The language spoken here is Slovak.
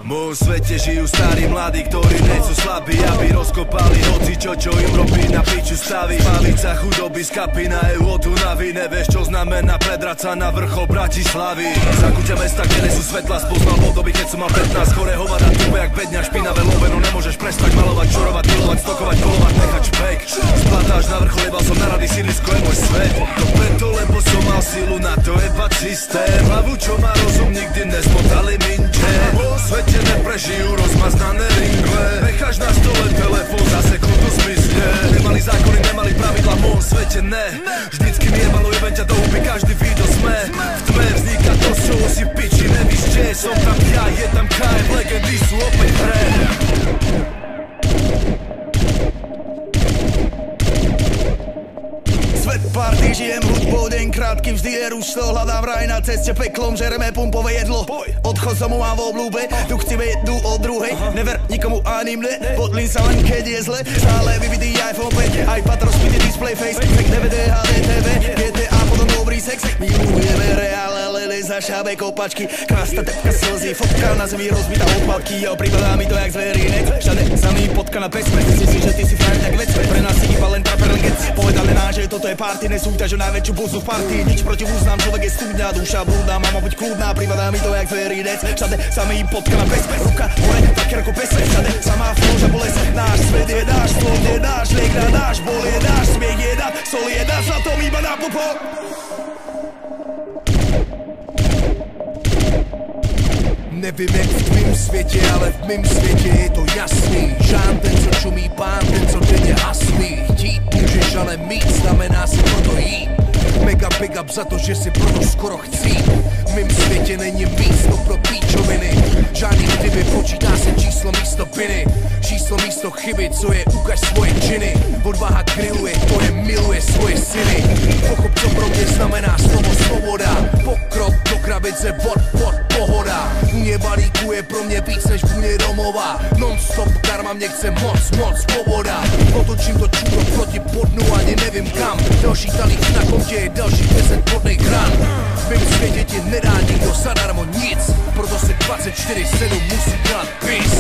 V mojom svete žijú starí mladí, ktorí nejsú slabí, aby rozkopali hocičo, čo im robí na piču staví. Pavica chudoby z kapina EU od Unavy, nevieš čo znamená predrať sa na vrchol Bratislavy. Zakúte mesta, kde sú svetla, spoznal v doby, keď som mal 15. Chore hovada, tupe jak bedňa, špinavé loveno, nemôžeš prestať malovať, čurovať, milovať, stokovať, kolovať, nechať špek. Splatáš na vrchol, jebal som na rady, sídlisko je môj svet. To preto, lebo som mal silu na to jebať systém. Hlavu, čo má rozum, nikdy nesmotali minče. Vo svete neprežijú rozmaznané ringle. Necháš na stole telefón, za sekundu zmizne. Nemali zákony, nemali pravidla, v mojom svete ne. Vždycky mi jebalo, jebem ťa do huby, každý video sme. V tme vzniká to, čo si v piči, nevíš, kde som tam ja, je tam KF, legendy sú opäť hre. Svet party, žijem hudbou, deň krátky, vždy je rušno. Hľadám raj na ceste peklom, žereme pumpové jedlo. Odchod som mám v obľúbe, tu chceme jednu od druhej. Never nikomu ani mne, podlím sa len keď je zle. Stále vybitý iPhone 5, iPad rozbitý display face. Fake DVD, HDTV, GTA, potom dobrý sex. Milujeme reále, lele za šábe kopačky. Krasta, tepka, slzy, fotka na zemi, rozbitá odpadky. Jo, pripadá mi to jak zverinec, všade sa mi potka na pesme. Myslím si, že ty si frajer tak vec, pre nás si iba len traper, len gec. Povedali nám, že toto je party, nesúťaž o najväčšiu buzu v party. Nič proti úznam, človek je studňa, duša blúdna, mama buď kľudná, pripadá mi to jak zverinec. Všade sa mi potka na pesme, ruka hore, taky ako pesme. Všade sa má flóža po lese, náš svet je náš, slov je náš, liek na náš, bol je náš, smiech je náš, sol je náš, na tom iba na popo. Nevím jak v tvým světě, ale v mým světě je to jasný. Žán ten, co čumí, pán ten, co denně haslí. Chtít můžeš, ale mít znamená si proto jít. Mega big up za to, že si proto skoro chci. V mým světě není místo pro píčoviny. Žádný kdyby, počítá se číslo místo piny. Číslo místo chyby, co je, ukaž svoje činy. Odvaha kryluje, to je miluje svoje syny. Pochop, co pro mě znamená slovo svoboda. Pokrok do krabice, pohoda. Vůně balíku je pro mě víc než vůně domova. Non-stop karma mě chce moc povoda. Otočím to čudlo proti podnu, ani nevím kam. Další talíř na kontě je další 10 plodných ran. V mém světě ti nedá nikdo zadarmo nic, proto se 24/7 musí dělat pis.